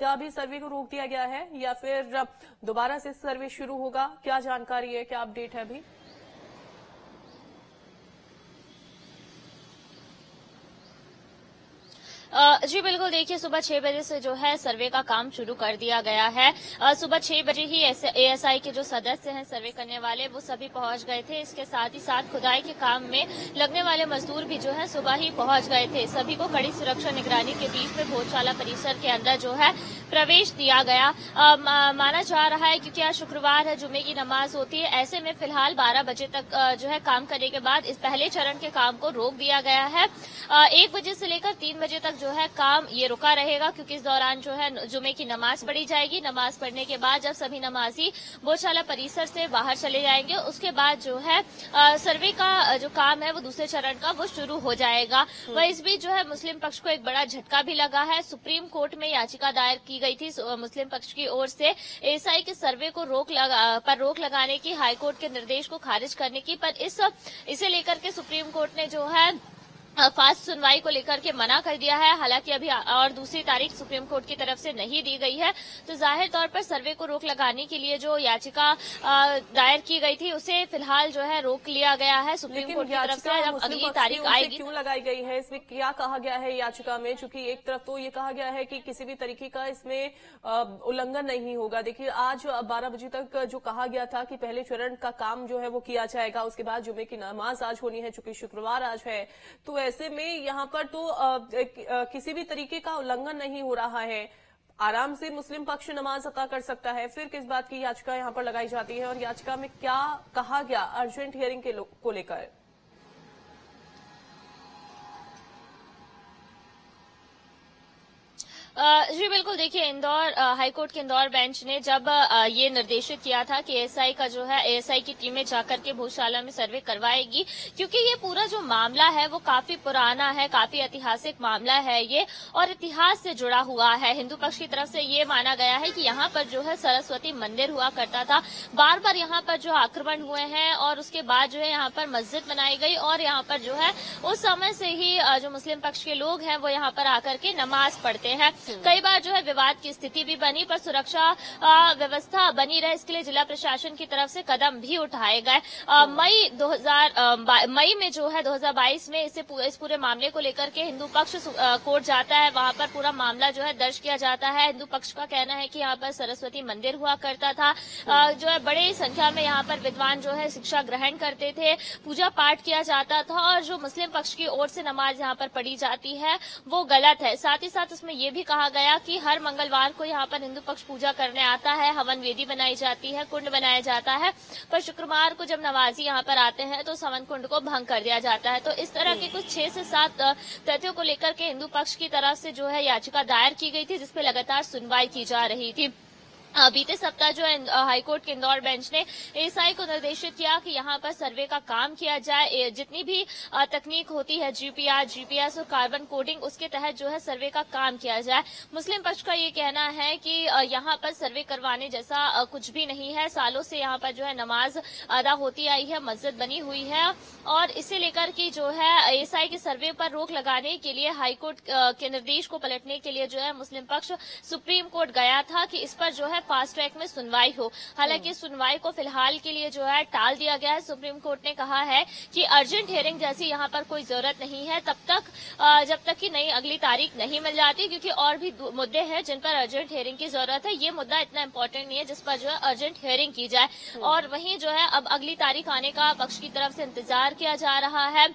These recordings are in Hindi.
क्या अभी सर्वे को रोक दिया गया है या फिर दोबारा से सर्वे शुरू होगा? क्या जानकारी है, क्या अपडेट है अभी? जी बिल्कुल, देखिए सुबह 6 बजे से जो है सर्वे का काम शुरू कर दिया गया है। सुबह 6 बजे ही एएसआई के जो सदस्य हैं सर्वे करने वाले वो सभी पहुंच गए थे। इसके साथ ही साथ खुदाई के काम में लगने वाले मजदूर भी जो है सुबह ही पहुंच गए थे। सभी को कड़ी सुरक्षा निगरानी के बीच में भोजशाला परिसर के अंदर जो है प्रवेश दिया गया। माना जा रहा है क्योंकि आज शुक्रवार है, जुमे की नमाज होती है, ऐसे में फिलहाल 12 बजे तक जो है काम करने के बाद इस पहले चरण के काम को रोक दिया गया है। 1 बजे से लेकर 3 बजे तक जो है काम ये रुका रहेगा क्योंकि इस दौरान जो है जुमे की नमाज पढ़ी जाएगी। नमाज पढ़ने के बाद जब सभी नमाजी भोजशाला परिसर से बाहर चले जाएंगे उसके बाद जो है सर्वे का जो काम है वो दूसरे चरण का वो शुरू हो जाएगा। वह इस बीच जो है मुस्लिम पक्ष को एक बड़ा झटका भी लगा है। सुप्रीम कोर्ट में याचिका दायर की गई थी मुस्लिम पक्ष की ओर से एएसआई के सर्वे को रोक लगाने की, हाईकोर्ट के निर्देश को खारिज करने की, पर इसे लेकर के सुप्रीम कोर्ट ने जो है फास्ट सुनवाई को लेकर के मना कर दिया है। हालांकि अभी और दूसरी तारीख सुप्रीम कोर्ट की तरफ से नहीं दी गई है, तो जाहिर तौर पर सर्वे को रोक लगाने के लिए जो याचिका दायर की गई थी उसे फिलहाल जो है रोक लिया गया है सुप्रीम कोर्ट की तरफ से। अब अगली तारीख आएगी। क्यों लगाई गई है, इसमें क्या कहा गया है याचिका में? चूंकि एक तरफ तो ये कहा गया है कि किसी भी तरीके का इसमें उल्लंघन नहीं होगा। देखिए आज 12 बजे तक जो कहा गया था कि पहले चरण का काम जो है वो किया जाएगा, उसके बाद जुमे की नमाज आज होनी है, चूंकि शुक्रवार आज है, तो ऐसे में यहाँ पर तो किसी भी तरीके का उल्लंघन नहीं हो रहा है। आराम से मुस्लिम पक्ष नमाज अता कर सकता है। फिर किस बात की याचिका यहाँ पर लगाई जाती है और याचिका में क्या कहा गया अर्जेंट हियरिंग को लेकर? जी बिल्कुल, देखिए इंदौर हाईकोर्ट के इंदौर बेंच ने जब ये निर्देशित किया था कि एएसआई का जो है एएसआई की टीमें जाकर के भोजशाला में सर्वे करवाएगी, क्योंकि ये पूरा जो मामला है वो काफी पुराना है, काफी ऐतिहासिक मामला है ये और इतिहास से जुड़ा हुआ है। हिंदू पक्ष की तरफ से ये माना गया है कि यहाँ पर जो है सरस्वती मंदिर हुआ करता था। बार बार यहाँ पर जो आक्रमण हुए हैं और उसके बाद जो है यहाँ पर मस्जिद बनाई गई और यहाँ पर जो है उस समय से ही जो मुस्लिम पक्ष के लोग हैं वो यहाँ पर आकर के नमाज पढ़ते हैं। कई बार जो है विवाद की स्थिति भी बनी, पर सुरक्षा व्यवस्था बनी रहे इसके लिए जिला प्रशासन की तरफ से कदम भी उठाए गए। मई में जो है 2022 में इस पूरे मामले को लेकर के हिंदू पक्ष कोर्ट जाता है, वहां पर पूरा मामला जो है दर्ज किया जाता है। हिंदू पक्ष का कहना है कि यहाँ पर सरस्वती मंदिर हुआ करता था, जो है बड़ी संख्या में यहाँ पर विद्वान जो है शिक्षा ग्रहण करते थे, पूजा पाठ किया जाता था और जो मुस्लिम पक्ष की ओर से नमाज यहाँ पर पढ़ी जाती है वो गलत है। साथ ही साथ उसमें ये भी कहा गया कि हर मंगलवार को यहाँ पर हिंदू पक्ष पूजा करने आता है, हवन वेदी बनाई जाती है, कुंड बनाया जाता है, पर शुक्रवार को जब नमाजी यहाँ पर आते हैं तो हवन कुंड को भंग कर दिया जाता है। तो इस तरह के कुछ 6 से 7 तथ्यों को लेकर के हिंदू पक्ष की तरफ से जो है याचिका दायर की गई थी, जिसपे लगातार सुनवाई की जा रही थी। बीते सप्ताह जो हाईकोर्ट के इंदौर बेंच ने एएसआई को निर्देशित किया कि यहाँ पर सर्वे का काम किया जाए, जितनी भी तकनीक होती है जीपीएस और कार्बन कोडिंग, उसके तहत जो है सर्वे का काम किया जाए। मुस्लिम पक्ष का ये कहना है कि यहाँ पर सर्वे करवाने जैसा कुछ भी नहीं है। सालों से यहाँ पर जो है नमाज अदा होती आई है, मस्जिद बनी हुई है और इसे लेकर के जो है एएसआई के सर्वे पर रोक लगाने के लिए हाईकोर्ट के निर्देश को पलटने के लिए जो है मुस्लिम पक्ष सुप्रीम कोर्ट गया था कि इस पर जो है फास्ट ट्रैक में सुनवाई हो। हालांकि सुनवाई को फिलहाल के लिए जो है टाल दिया गया है। सुप्रीम कोर्ट ने कहा है कि अर्जेंट हियरिंग जैसी यहाँ पर कोई जरूरत नहीं है तब तक जब तक कि नई अगली तारीख नहीं मिल जाती, क्योंकि और भी मुद्दे हैं जिन पर अर्जेंट हियरिंग की जरूरत है। ये मुद्दा इतना इंपॉर्टेंट नहीं है जिस पर जो है अर्जेंट हियरिंग की जाए। और वहीं जो है अब अगली तारीख आने का पक्ष की तरफ से इंतजार किया जा रहा है।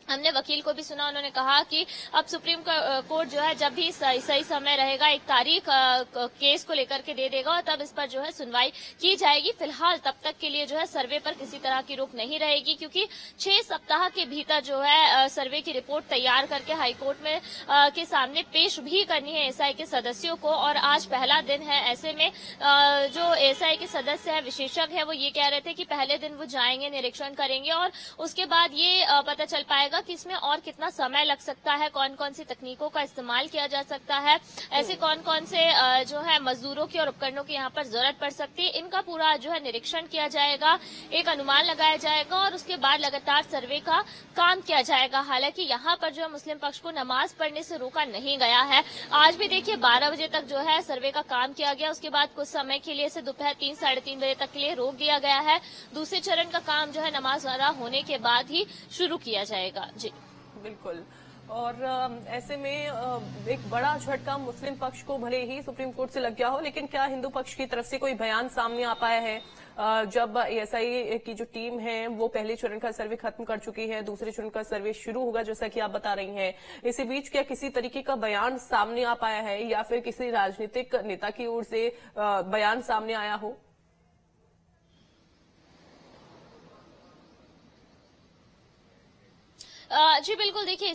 हमने वकील को भी सुना, उन्होंने कहा कि अब सुप्रीम कोर्ट जो है जब भी सही समय रहेगा एक तारीख केस को लेकर के दे देगा और तब इस पर जो है सुनवाई की जाएगी। फिलहाल तब तक के लिए जो है सर्वे पर किसी तरह की रोक नहीं रहेगी, क्योंकि 6 सप्ताह के भीतर जो है सर्वे की रिपोर्ट तैयार करके हाईकोर्ट में के सामने पेश भी करनी है एएसआई के सदस्यों को। और आज पहला दिन है, ऐसे में जो एएसआई के सदस्य है, विशेषज्ञ है, वो ये कह रहे थे कि पहले दिन वो जाएंगे, निरीक्षण करेंगे और उसके बाद ये पता चल पाएगा जाएगा कि इसमें और कितना समय लग सकता है, कौन कौन सी तकनीकों का इस्तेमाल किया जा सकता है, ऐसे कौन कौन से जो है मजदूरों की और उपकरणों की यहाँ पर जरूरत पड़ सकती है, इनका पूरा जो है निरीक्षण किया जाएगा, एक अनुमान लगाया जाएगा और उसके बाद लगातार सर्वे का काम किया जाएगा। हालांकि यहाँ पर जो है मुस्लिम पक्ष को नमाज पढ़ने से रोका नहीं गया है। आज भी देखिए 12 बजे तक जो है सर्वे का काम किया गया, उसके बाद कुछ समय के लिए इसे दोपहर 3 साढ़े 3 बजे तक के लिए रोक दिया गया है। दूसरे चरण का काम जो है नमाज अदा होने के बाद ही शुरू किया जाएगा। जी बिल्कुल। और ऐसे में एक बड़ा झटका मुस्लिम पक्ष को भले ही सुप्रीम कोर्ट से लग गया हो, लेकिन क्या हिंदू पक्ष की तरफ से कोई बयान सामने आ पाया है? जब एएसआई की जो टीम है वो पहले चरण का सर्वे खत्म कर चुकी है, दूसरे चरण का सर्वे शुरू होगा जैसा कि आप बता रही हैं, इसी बीच क्या किसी तरीके का बयान सामने आ पाया है या फिर किसी राजनीतिक नेता की ओर से बयान सामने आया हो? जी बिल्कुल, देखिए